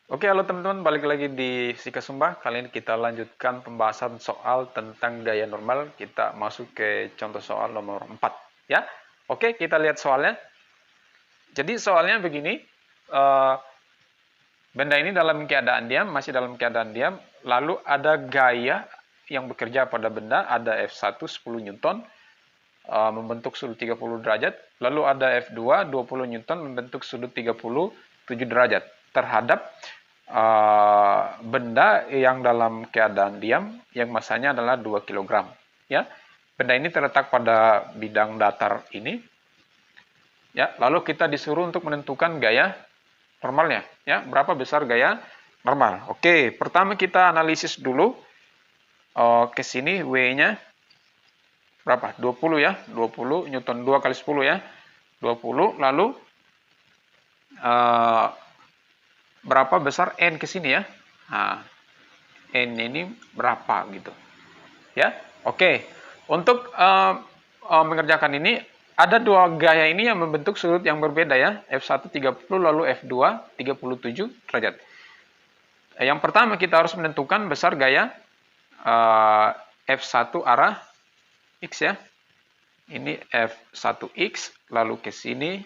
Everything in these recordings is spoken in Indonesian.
Oke, halo teman-teman, balik lagi di Sika Sumba. Kali ini kita lanjutkan pembahasan soal tentang gaya normal. Kita masuk ke contoh soal nomor 4, ya. Oke, kita lihat soalnya. Jadi soalnya begini, eh, benda ini dalam keadaan diam, masih dalam keadaan diam, lalu ada gaya yang bekerja pada benda, ada F1 10 Newton, membentuk sudut 30 derajat, lalu ada F2 20 Newton membentuk sudut 37 derajat terhadap benda yang dalam keadaan diam yang masanya adalah 2 kg. Ya. Benda ini terletak pada bidang datar ini. Ya, lalu kita disuruh untuk menentukan gaya normalnya, ya. Berapa besar gaya normal? Oke, pertama kita analisis dulu. Ke sini W-nya berapa? 20 ya, 20 Newton 2 kali 10 ya. 20, lalu berapa besar N ke sini ya? Nah, N ini berapa gitu. Ya, oke. Untuk mengerjakan ini, ada dua gaya ini yang membentuk sudut yang berbeda ya. F1 30, lalu F2 37 derajat. Yang pertama kita harus menentukan besar gaya F1 arah X ya. Ini F1X, lalu ke sini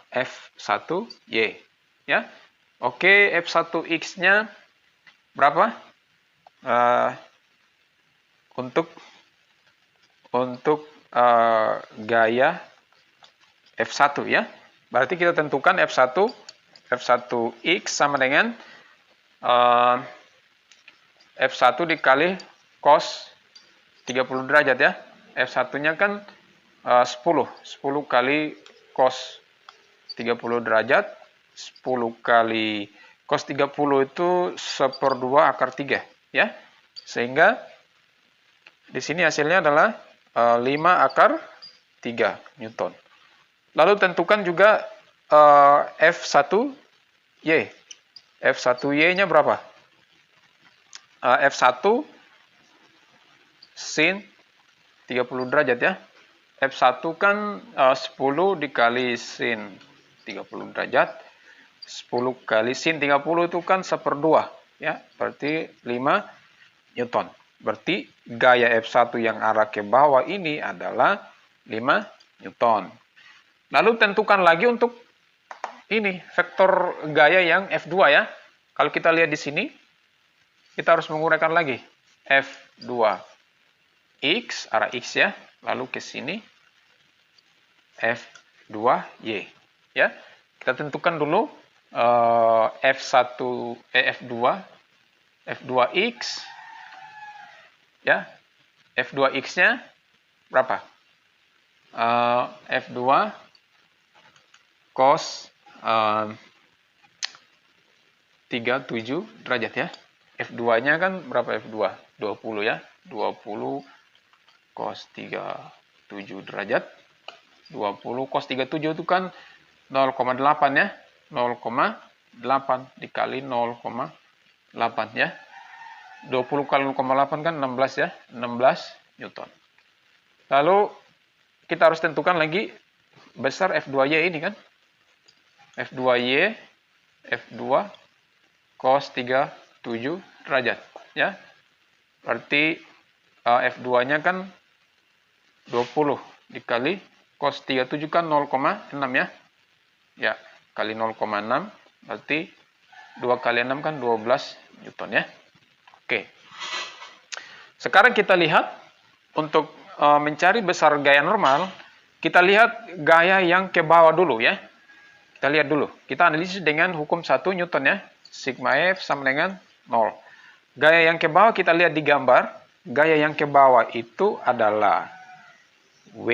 F1Y. Ya, oke, F1X-nya berapa? Untuk gaya F1 ya. Berarti kita tentukan F1X sama dengan F1 dikali cos 30 derajat ya. F1-nya kan 10 kali cos 30 derajat, 10 kali cos 30 itu 1/2 akar 3 ya. Sehingga di sini hasilnya adalah 5 akar 3 Newton. Lalu tentukan juga F1Y. F1Y-nya berapa? F1 sin 30 derajat ya. F1 kan 10 dikali sin 30 derajat. 10 kali sin 30 itu kan 1/2 ya. Berarti 5 Newton. Berarti gaya F1 yang arah ke bawah ini adalah 5 Newton. Lalu tentukan lagi untuk ini vektor gaya yang F2 ya. Kalau kita lihat di sini, kita harus menguraikan lagi F2X, arah X ya. Lalu ke sini F2Y ya. Kita tentukan dulu F2X ya. F2X-nya berapa? F2 cos 37 derajat ya. F2-nya kan berapa F2? 20 ya. 20 cos 37 derajat. 20 cos 37 itu kan 0,8 ya. 0,8 dikali 0,8 ya. 20 kali 0,8 kan 16 ya. 16 Newton. Lalu kita harus tentukan lagi besar F2Y ini kan. F2Y, F2 cos 37 derajat ya. Berarti F2-nya kan 20 dikali cos 37 kan 0,6 ya. Ya, kali 0,6 berarti 2 kali 6 kan 12 Newton ya. Oke. Sekarang kita lihat untuk mencari besar gaya normal, kita lihat gaya yang ke bawah dulu ya. Kita lihat dulu. Kita analisis dengan hukum 1 Newton ya. Sigma F sama dengan 0. Gaya yang ke bawah kita lihat di gambar. Gaya yang ke bawah itu adalah W.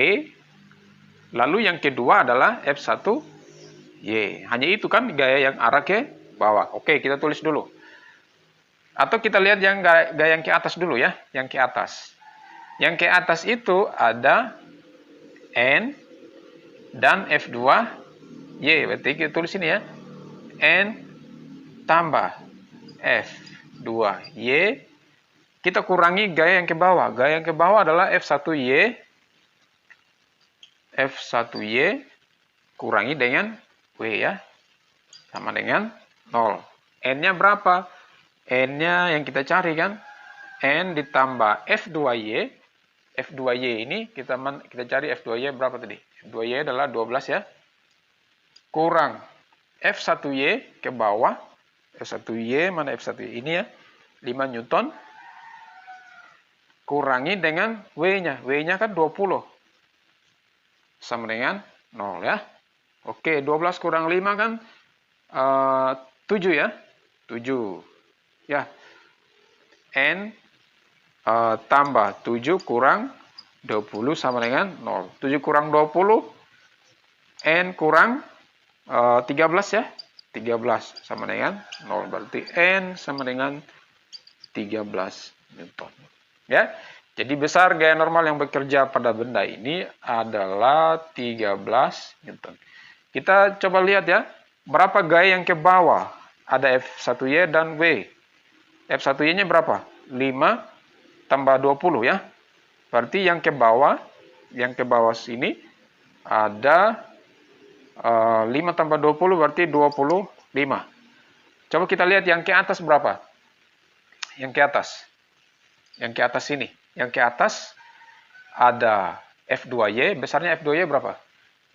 Lalu yang kedua adalah F1Y. Hanya itu kan gaya yang arah ke bawah. Oke, kita tulis dulu. Atau kita lihat yang gaya yang ke atas dulu ya. Yang ke atas. Yang ke atas itu ada N dan F2Y. Berarti kita tulis ini ya. N tambah F2Y. Kita kurangi gaya yang ke bawah. Gaya yang ke bawah adalah F1Y. F1Y kurangi dengan W ya. Sama dengan 0. N-nya berapa? N-nya yang kita cari kan? N ditambah F2Y. F2Y ini kita cari F2Y berapa tadi? F2Y adalah 12 ya. Kurang F1Y ke bawah. F1Y, mana F1Y? Ini ya. 5 Newton. Kurangi dengan W-nya. W-nya kan 20. Sama dengan 0 ya. Oke, 12 kurang 5 kan 7 ya. 7. Ya. N tambah 7 kurang 20 sama dengan 0. 7 kurang 20, N kurang 13 ya. 13 sama dengan 0. Berarti N sama dengan 13 Newton. Ya. Jadi besar gaya normal yang bekerja pada benda ini adalah 13 Newton. Kita coba lihat ya, berapa gaya yang ke bawah? Ada F1Y dan W. F1Y-nya berapa? 5 tambah 20 ya. Berarti yang ke bawah sini ada 5 tambah 20 berarti 25. Coba kita lihat yang ke atas berapa? Yang ke atas. Yang ke atas sini. Yang ke atas ada F2Y, besarnya F2Y berapa?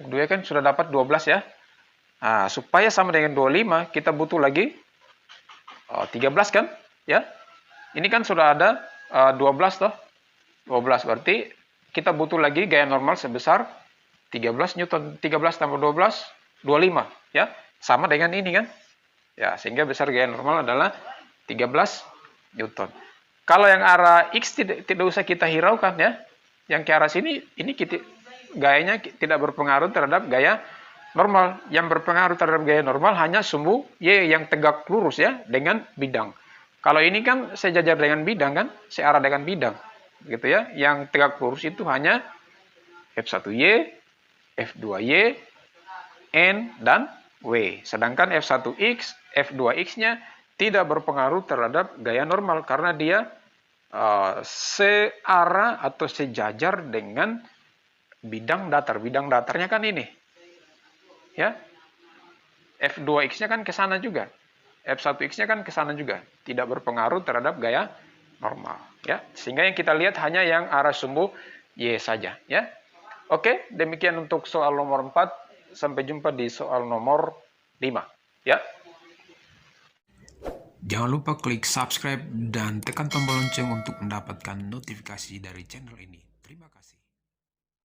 F2Y kan sudah dapat 12 ya. Nah, supaya sama dengan 25, kita butuh lagi 13 kan? Ya. Ini kan sudah ada 12 toh. 12 berarti kita butuh lagi gaya normal sebesar 13 Newton. 13 tambah 12, 25 ya. Sama dengan ini kan? Ya, sehingga besar gaya normal adalah 13 Newton. Kalau yang arah X tidak usah kita hiraukan ya. Yang ke arah sini ini gayanya tidak berpengaruh terhadap gaya normal. Yang berpengaruh terhadap gaya normal hanya sumbu Y yang tegak lurus ya dengan bidang. Kalau ini kan sejajar dengan bidang kan, searah dengan bidang. Gitu ya. Yang tegak lurus itu hanya F1Y, F2Y, N dan W. Sedangkan F1X, F2X-nya tidak berpengaruh terhadap gaya normal karena dia searah atau sejajar dengan bidang datar. Bidang datarnya kan ini. Ya. F2X-nya kan ke sana juga. F1X-nya kan ke sana juga. Tidak berpengaruh terhadap gaya normal, ya. Sehingga yang kita lihat hanya yang arah sumbu Y saja, ya. Oke, demikian untuk soal nomor 4. Sampai jumpa di soal nomor 5, ya. Jangan lupa klik subscribe dan tekan tombol lonceng untuk mendapatkan notifikasi dari channel ini. Terima kasih.